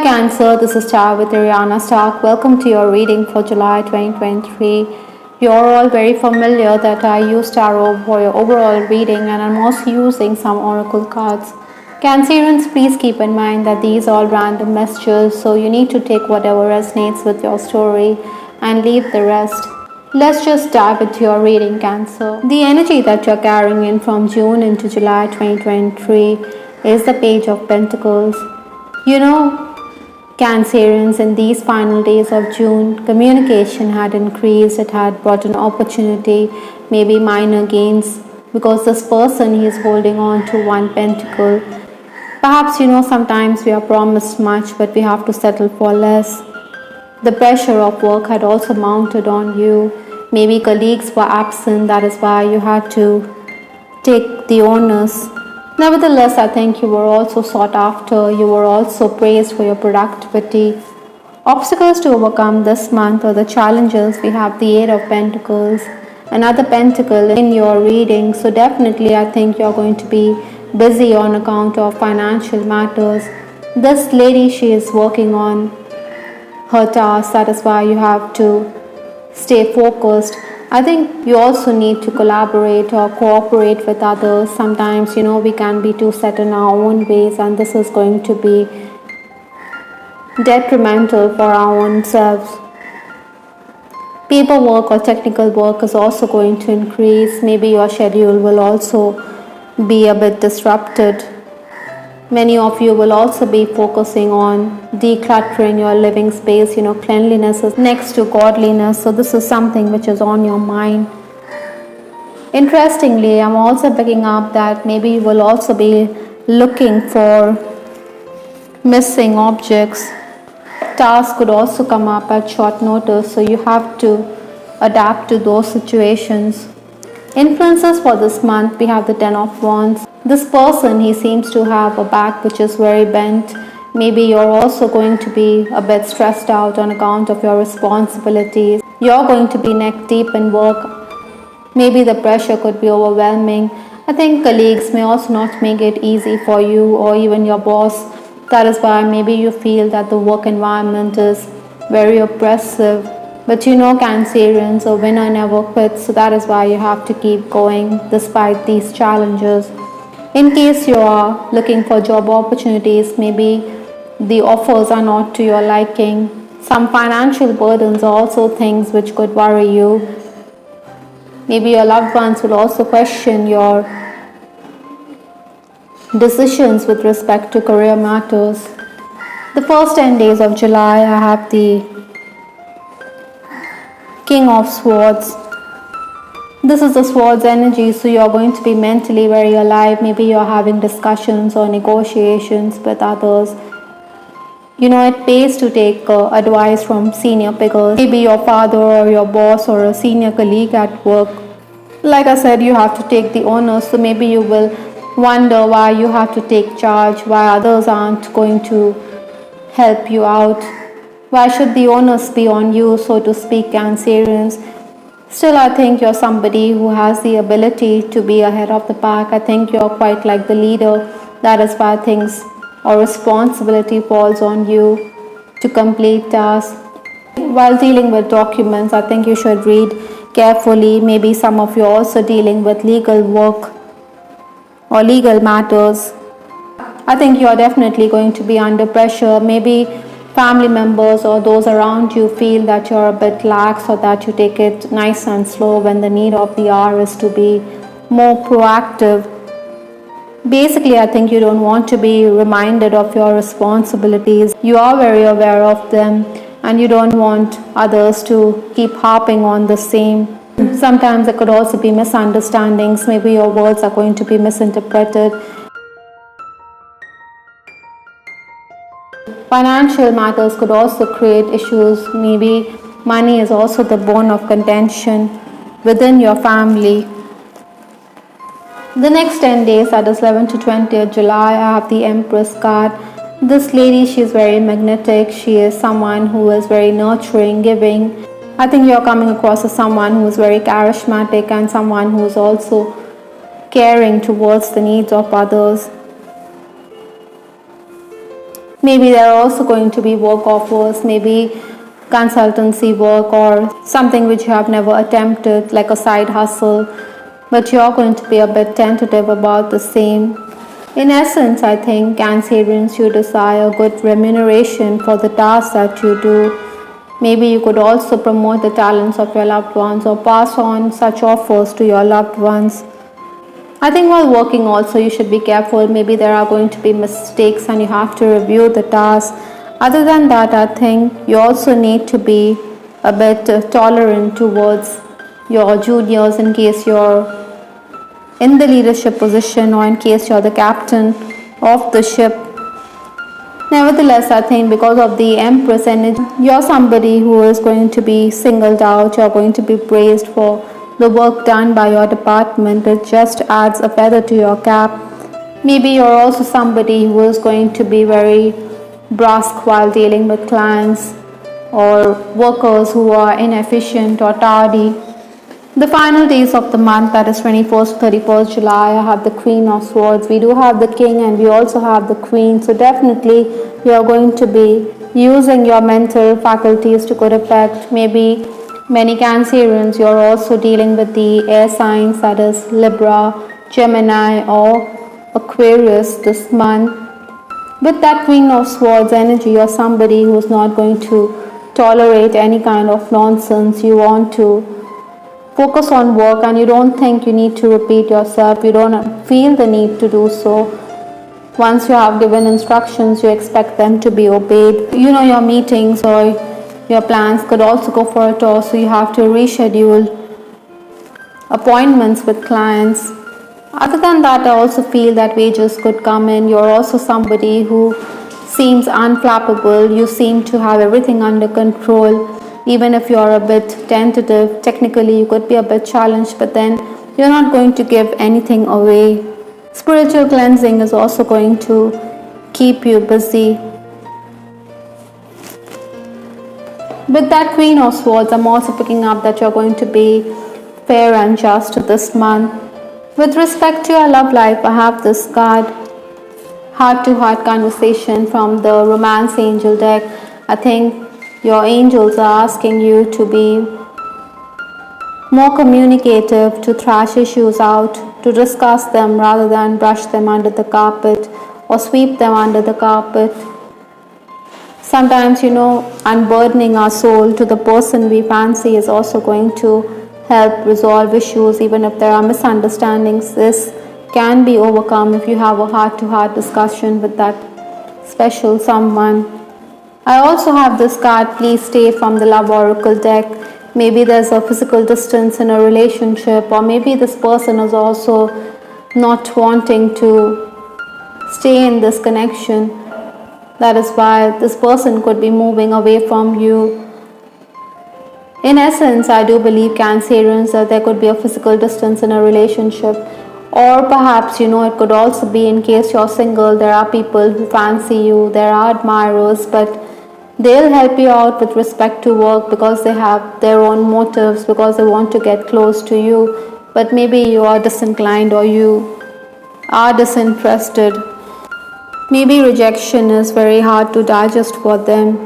Cancer, this is Star with Ariana Stark. Welcome to your reading for July 2023. You're all very familiar that I use tarot for your overall reading, and I'm also using some oracle cards. Cancerians, please keep in mind that these are all random messages, so you need to take whatever resonates with your story and leave the rest. Let's just dive into your reading, Cancer. The energy that you're carrying in from June into July 2023 is the Page of Pentacles. You know, Cancerians, in these final days of June, communication had increased. It had brought an opportunity, maybe minor gains, because this person is holding on to one pentacle. Perhaps sometimes we are promised much, but we have to settle for less. The pressure of work had also mounted on you. Maybe colleagues were absent, that is why you had to take the onus. Nevertheless, I think you were also sought after. You were also praised for your productivity. Obstacles to overcome this month or the challenges, we have the Eight of Pentacles, another pentacle in your reading. So definitely I think you're going to be busy on account of financial matters. This lady, she is working on her task. That is why you have to stay focused. I think you also need to collaborate or cooperate with others. Sometimes, we can be too set in our own ways, and this is going to be detrimental for our own selves. Paperwork or technical work is also going to increase. Maybe your schedule will also be a bit disrupted. Many of you will also be focusing on decluttering your living space. Cleanliness is next to godliness, so this is something which is on your mind. Interestingly, I'm also picking up that maybe you will also be looking for missing objects. Tasks could also come up at short notice, so you have to adapt to those situations. Influences for this month, we have the Ten of Wands. This person, he seems to have a back which is very bent. Maybe you're also going to be a bit stressed out on account of your responsibilities. You're going to be neck deep in work. Maybe the pressure could be overwhelming. I think colleagues may also not make it easy for you, or even your boss. That is why maybe you feel that the work environment is very oppressive. But Cancerians, a winner never quits, so that is why you have to keep going despite these challenges. In case you are looking for job opportunities, maybe the offers are not to your liking. Some financial burdens are also things which could worry you. Maybe your loved ones will also question your decisions with respect to career matters. The first 10 days of July, I have the King of Swords. This is the Swords energy, so you're going to be mentally very alive. Maybe you're having discussions or negotiations with others. It pays to take advice from senior figures. Maybe your father or your boss or a senior colleague at work. Like I said, you have to take the onus, so maybe you will wonder why you have to take charge, why others aren't going to help you out. Why should the onus be on you, so to speak, Cancerians? Still, I think you're somebody who has the ability to be ahead of the pack. I think you're quite like the leader. That is why things or responsibility falls on you to complete tasks. While dealing with documents, I think you should read carefully. Maybe some of you are also dealing with legal work or legal matters. I think you're definitely going to be under pressure. Maybe family members or those around you feel that you're a bit lax, or that you take it nice and slow, when the need of the hour is to be more proactive. Basically, I think you don't want to be reminded of your responsibilities. You are very aware of them, and you don't want others to keep harping on the same. Sometimes there could also be misunderstandings. Maybe your words are going to be misinterpreted. Financial matters could also create issues. Maybe money is also the bone of contention within your family. The next 10 days, that is 11 to 20th July, I have the Empress card. This lady, she is very magnetic. She is someone who is very nurturing, giving. I think you're coming across as someone who is very charismatic, and someone who is also caring towards the needs of others. Maybe there are also going to be work offers, maybe consultancy work or something which you have never attempted, like a side hustle, but you're going to be a bit tentative about the same. In essence, I think Cancerians, you desire good remuneration for the tasks that you do. Maybe you could also promote the talents of your loved ones or pass on such offers to your loved ones. I think while working also you should be careful. Maybe there are going to be mistakes and you have to review the task. Other than that, I think you also need to be a bit tolerant towards your juniors in case you're in the leadership position or in case you're the captain of the ship. Nevertheless, I think because of the Empress energy, you're somebody who is going to be singled out, you're going to be praised for the work done by your department. It just adds a feather to your cap. Maybe you're also somebody who is going to be very brusque while dealing with clients or workers who are inefficient or tardy. The final days of the month, that is 21st to 31st July, I have the Queen of Swords. We do have the King and we also have the Queen. So definitely you are going to be using your mental faculties to good effect. Maybe many Cancerians, you are also dealing with the air signs, that is Libra, Gemini or Aquarius this month. With that Queen of Swords energy, you are somebody who is not going to tolerate any kind of nonsense. You want to focus on work and you don't think you need to repeat yourself. You don't feel the need to do so. Once you have given instructions, you expect them to be obeyed. Your meetings or your plans could also go for a toss, so you have to reschedule appointments with clients. Other than that, I also feel that wages could come in. You're also somebody who seems unflappable. You seem to have everything under control. Even if you're a bit tentative, technically you could be a bit challenged, but then you're not going to give anything away. Spiritual cleansing is also going to keep you busy. With that Queen of Swords, I'm also picking up that you're going to be fair and just this month. With respect to your love life, I have this card, heart-to-heart conversation from the Romance Angel deck. I think your angels are asking you to be more communicative, to thrash issues out, to discuss them rather than brush them under the carpet or sweep them under the carpet. Sometimes, unburdening our soul to the person we fancy is also going to help resolve issues. Even if there are misunderstandings, this can be overcome if you have a heart-to-heart discussion with that special someone. I also have this card, please stay, from the Love Oracle deck. Maybe there's a physical distance in a relationship, or maybe this person is also not wanting to stay in this connection. That is why this person could be moving away from you. In essence, I do believe, Cancerians, that there could be a physical distance in a relationship. Or perhaps, it could also be, in case you're single, there are people who fancy you, there are admirers, but they'll help you out with respect to work because they have their own motives, because they want to get close to you. But maybe you are disinclined or you are disinterested. Maybe rejection is very hard to digest for them.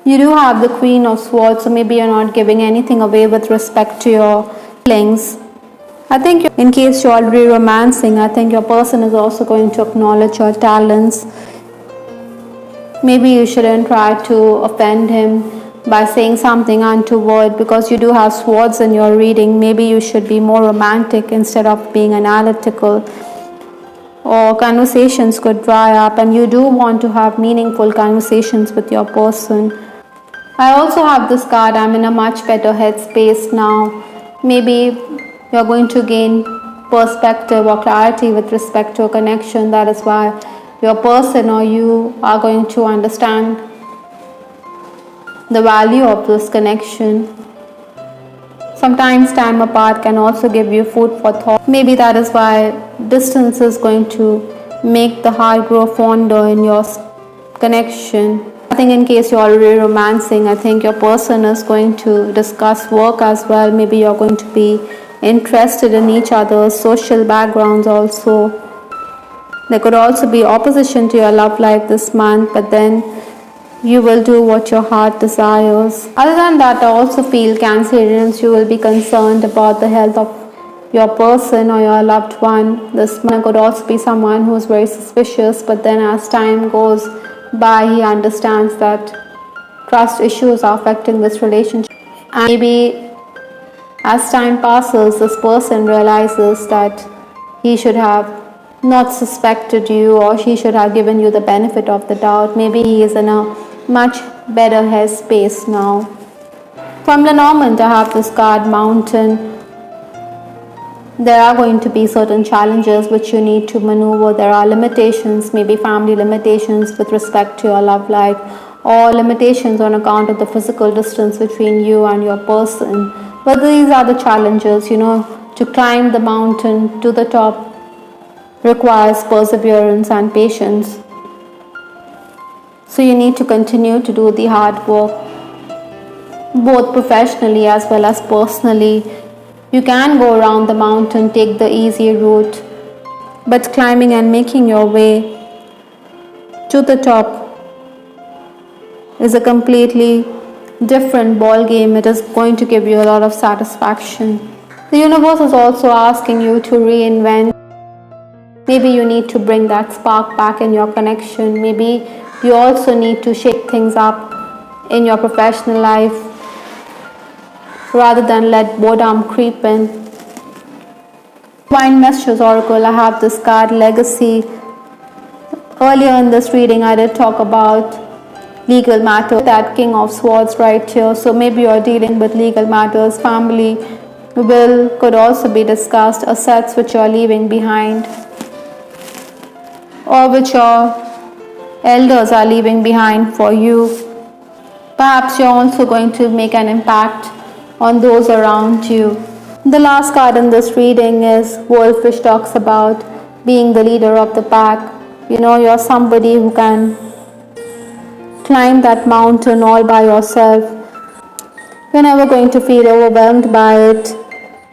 You do have the Queen of Swords, so maybe you're not giving anything away with respect to your feelings. I think in case you're already romancing, I think your person is also going to acknowledge your talents. Maybe you shouldn't try to offend him by saying something untoward, because you do have swords in your reading. Maybe you should be more romantic instead of being analytical. Or conversations could dry up and you do want to have meaningful conversations with your person. I also have this card, I'm in a much better headspace now. Maybe you're going to gain perspective or clarity with respect to a connection. That is why your person or you are going to understand the value of this connection. Sometimes time apart can also give you food for thought. Maybe that is why distance is going to make the heart grow fonder in your connection. I think in case you're already romancing, I think your person is going to discuss work as well. Maybe you're going to be interested in each other's social backgrounds also. There could also be opposition to your love life this month, but then you will do what your heart desires. Other than that, I also feel Cancerians, you will be concerned about the health of your person or your loved one. This month could also be someone who is very suspicious, but then as time goes by, he understands that trust issues are affecting this relationship. And maybe as time passes, this person realizes that he should have not suspected you, or he should have given you the benefit of the doubt. Maybe he is in a much better headspace now. From Lenormand, I have this card, Mountain. There are going to be certain challenges which you need to maneuver. There are limitations, maybe family limitations with respect to your love life, or limitations on account of the physical distance between you and your person. But these are the challenges, to climb the mountain to the top requires perseverance and patience. So you need to continue to do the hard work, both professionally as well as personally. You can go around the mountain, take the easy route, but climbing and making your way to the top is a completely different ball game. It is going to give you a lot of satisfaction. The universe is also asking you to reinvent. Maybe you need to bring that spark back in your connection. Maybe you also need to shake things up in your professional life rather than let boredom creep in. Divine Messages Oracle, I have this card, Legacy. Earlier in this reading, I did talk about legal matters, that King of Swords right here. So maybe you're dealing with legal matters, family, will could also be discussed, assets which you're leaving behind, or which your elders are leaving behind for you. Perhaps you're also going to make an impact on those around you. The last card in this reading is Wolf, which talks about being the leader of the pack. You're somebody who can climb that mountain all by yourself. You're never going to feel overwhelmed by it.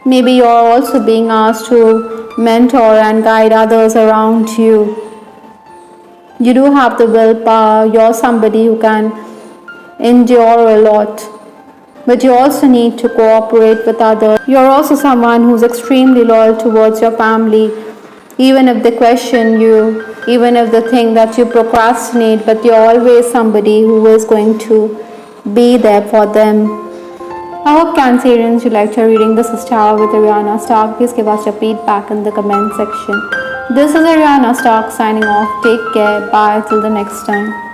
Maybe you're also being asked to mentor and guide others around you. You do have the willpower. You're somebody who can endure a lot, but you also need to cooperate with others. You're also someone who's extremely loyal towards your family, even if they question you, even if they think that you procrastinate, but you're always somebody who is going to be there for them. I hope Cancerians, you liked your reading. This is Tarot with Ariana Stark. Please give us your feedback in the comment section. This is Ariana Stark signing off. Take care. Bye. Till the next time.